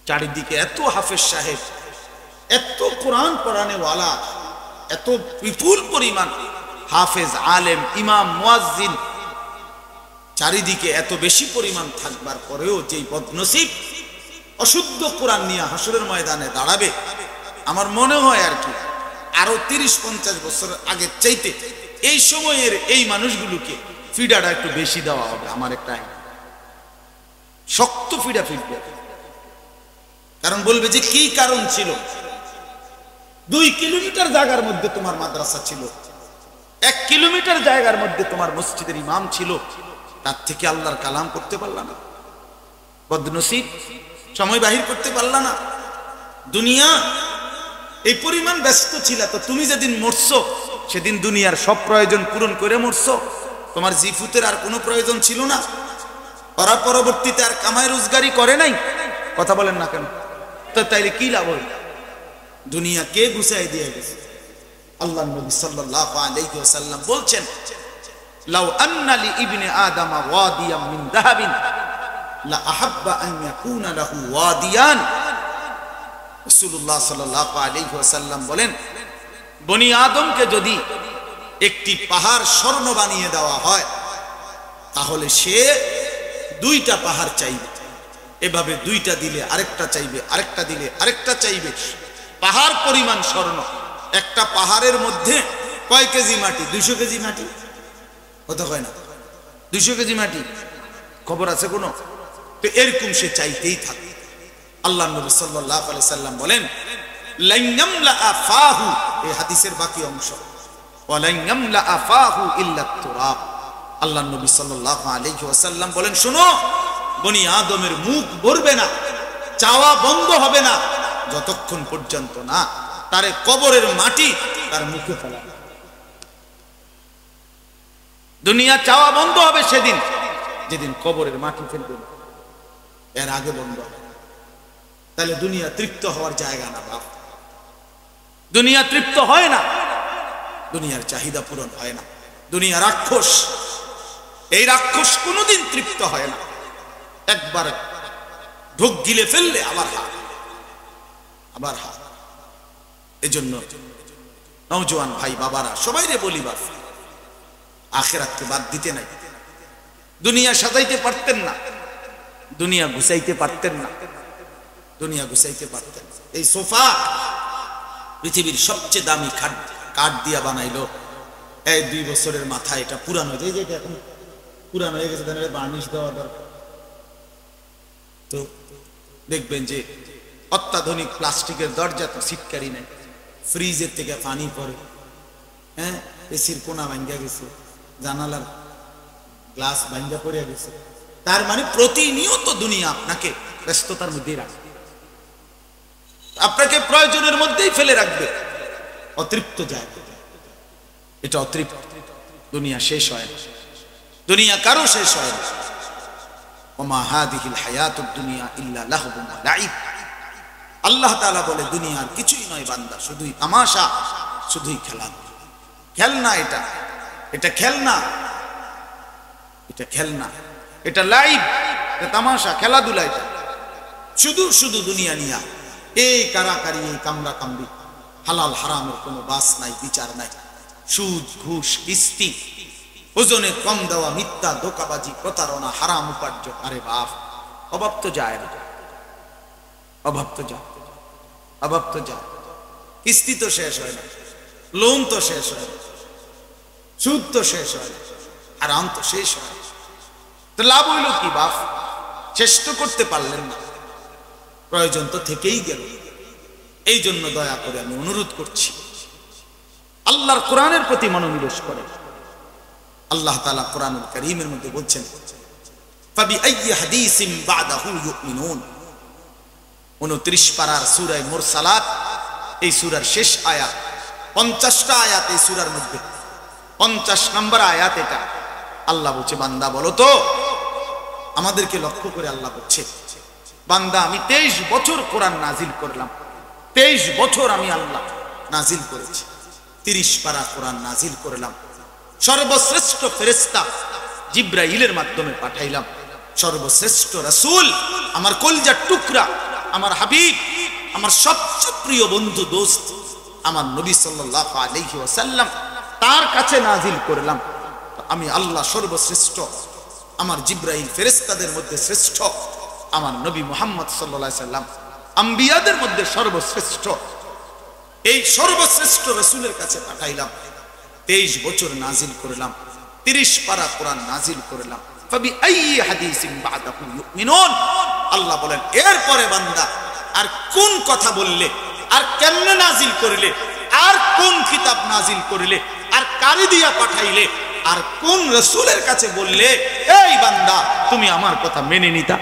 চারিদিকে এত হাফেজ সাহেব, এত কোরআন পড়ানেওয়ালা, এত বিপুল পরিমাণ হাফেজ, আলেম, ইমাম, মুয়াজ্জিন, চারিদিকে এত বেশি পরিমাণ থাকবার পরেও যেই বদনসিব অশুদ্ধ কোরআন নিয়ে হাসরের ময়দানে দাঁড়াবে, আমার মনে হয় আর কি আরো 30-50 বছর আগের চাইতে এই সময়ের এই মানুষগুলোকে ফিডাটা একটু বেশি দেওয়া হবে। আমার একটা শক্ত ফিডা ফিরবে, কারণ বলবে যে কি কারণ ছিল, 2 কিলোমিটার জায়গার মধ্যে তোমার মাদ্রাসা ছিল, 1 কিলোমিটার জায়গার মধ্যে তোমার মসজিদের ইমাম ছিল, তার থেকে আল্লাহর কালাম করতে পারলা না, বদনসিব সময় বাহির করতে পারলা না। দুনিয়া এই পরিমাণ ব্যস্ত ছিল, তো তুমি যেদিন মরছো সেদিন দুনিয়ার সব প্রয়োজন পূরণ করে মরছো, তোমার জিফুতের আর কোনো প্রয়োজন ছিল না। ওরা পরবর্তীতে আর কামাই রোজগারি করে নাই, কথা বলেন না কেন? তো তাইলে কি লাভ হল? দুনিয়া কে গুছাই দিয়ে গেছে? আল্লাহ নবী সাল্লাল্লাহু আলাইহি ওয়াসাল্লাম বলছেন, লাউ আন্না লি ইবনে আদম ওয়াদিয়াম মিন যাহাবিন লা আহাব্বা আন ইয়াকুনা লাহু ওয়াদিয়ান। রাসূলুল্লাহ সাল্লাল্লাহু আলাইহি ওয়াসাল্লাম বলেন, বনি আদমকে যদি একটি পাহাড় স্বর্ণ বানিয়ে দেওয়া হয় তাহলে সে 2টা পাহাড় চাইবে। এভাবে 2টা দিলে আরেকটা চাইবে, আরেকটা দিলে আরেকটা চাইবে, পাহাড় পরিমাণ স্বর্ণ। একটা পাহাড়ের মধ্যে কয় কেজি মাটি? 200 কেজি মাটি হতে হয় না? 200 কেজি মাটি খবর আছে কোনো? তো এরকম সে চাইতেই থাকে। আল্লাহ নবী সাল্লাল্লাহু আলাইহি সাল্লাম বলেন, লান ইয়ামলা আফাহু, এই হাদিসের বাকি অংশ, ওয়া লান ইয়ামলা আফাহু ইল্লা তুরাব। আল্লাহ নবী সাল্লাল্লাহু আলাইহি ওয়াসাল্লাম বলেন, শোনো, বনি আদমের মুখ ভরবে না, চাওয়া বন্ধ হবে না যতক্ষণ পর্যন্ত না তারে কবরের মাটি তার মুখে ফেলা। দুনিয়া চাওয়া বন্ধ হবে সেদিন যেদিন কবরের মাটি ফেলবে, এর আগে বন্ধ হবে। তাহলে দুনিয়া তৃপ্ত হওয়ার জায়গা না বাপ, দুনিয়া তৃপ্ত হয় না, দুনিয়ার চাহিদা পূরণ হয় না। দুনিয়া রাক্ষস, এই রাক্ষস কোনোদিন তৃপ্ত হয় না। একবার ঢোক গিলে ফেললে আবার হাত, আবার হাত। এজন্য নওজোয়ান ভাই বাবারা সবাই রে বলি, বাপ আখিরাতকে বাদ দিতে নাই। দুনিয়া সাজাইতে পারতেন না, দুনিয়া গুছাইতে পারতেন না, দুনিয়া গুছাইতে পারতেন। এই সোফা পৃথিবীর সবচেয়ে দামি কাঠ দিয়া বানাইলো, এই 2 বছরের মাথায় এটা পুরানো, যে যেটা এখন পুরানো হয়ে গেছে, তাহলে বার্নিশ দেওয়া দরকার। তো দেখবেন যে অত্যাধুনিক প্লাস্টিকের দরজা, তো সিটকারি নাই, ফ্রিজের থেকে পানি পড়ে, হ্যাঁ, এসির কোনা ভাঙ্গা গেছে, জানালার গ্লাস ভাঙ্গা পড়ে গেছে। তার মানে প্রতিনিয়ত দুনিয়া আপনাকে ব্যস্ততার মধ্যেই রাখবে, আপনাকে প্রয়োজনের মধ্যেই ফেলে রাখবে, অতৃপ্ত যায়। এটা অতৃপ্ত। দুনিয়া শেষ হয় না, দুনিয়া কারো শেষ হয় না। ওমা হাদিহিল হায়াতুদ দুনিয়া ইল্লা লাহবুন ওয়া লাইব। আল্লাহ তাআলা বলে, দুনিয়ার কিছুই নয় বান্দা, শুধুই তামাশা, শুধুই খেলা, খেলনা। এটা এটা খেলনা, এটা খেলনা, এটা লাইভ, এটা তামাশা, খেলাধুলা। এটা শুধু শুধু দুনিয়া নিয়া এই কারাকারি, এই কামরা কামড়ি, হালাল হারামের কোনো বাস নাই, বিচার নাই। সুদ, ঘুষ, কিস্তি, ওজনে কম দেওয়া, মিথ্যা, ধোঁকাবাজি, প্রতারণা, হারাম উপার্জন। আরে বাপ, অভাব তো যায় না, অভাব তো যায়, অভাব তো যায়। কিস্তি তো শেষ হয় না, লোন তো শেষ হয় না, সুদ তো শেষ হয় না, হারাম তো শেষ হয়। তো লাভ হইল কি বাপ? শেষ তো করতে পারলেন না, প্রয়োজন তো থেকেই গেল। এই জন্য দয়া করে আমি অনুরোধ করছি, আল্লাহর কোরআনের প্রতি মনোনিবেশ করে। আল্লাহ তাআলা কোরআনুল কারীমের মধ্যে বলছেন, ফাবিআইয়ি হাদিসিন বাদাহু ইউমিনুন। 29 পারার সূরা মুরসালাত, এই সূরার শেষ আয়াত, 50টা আয়াত এই সূরার মধ্যে, 50 নম্বর আয়াত এটা। আল্লাহ বলছে, বান্দা বলো তো, আমাদেরকে লক্ষ্য করে আল্লাহ বলছে, বান্দা আমি 23 বছর কোরআন নাজিল করলাম, 23 বছর আমি আল্লাহ নাজিল করেছি, 30 পারা কোরআন নাজিল করলাম, সর্বশ্রেষ্ঠ ফেরেশতা জিবরাইলের মাধ্যমে পাঠাইলাম, সর্বশ্রেষ্ঠ রাসূল আমার কলিজার টুকরা আমার হাবিব, আমার সবচেয়ে প্রিয় বন্ধু, দোস্ত, আমার নবী সাল্লাল্লাহু আলাইহি ওয়াসাল্লাম, তার কাছে নাজিল করলাম। আমি আল্লাহ সর্বশ্রেষ্ঠ, আমার জিব্রাইল ফেরেশতাদের মধ্যে শ্রেষ্ঠ, আমার নবী মুহাম্মদ সাল্লাল্লাহু আলাইহি সাল্লাম আম্বিয়াদের মধ্যে সর্বশ্রেষ্ঠ। এই সর্বশ্রেষ্ঠ রাসূলের কাছে পাঠাইলাম। 23 বছর নাজিল করলাম, 30 পারা কোরআন নাজিল করলাম। ফাবি আইয়ি হাদিসিন বাদাহু ইউমিনুন। আল্লাহ বলেন, এরপরে বান্দা আর কোন কথা বললে, আর কেমনে নাজিল করলে, আর কোন কিতাব নাজিল করলে, আর কারি দিয়া পাঠাইলে, আর কোন রাসূলের কাছে বললে, এই বান্দা তুমি আমার কথা মেনে নিতে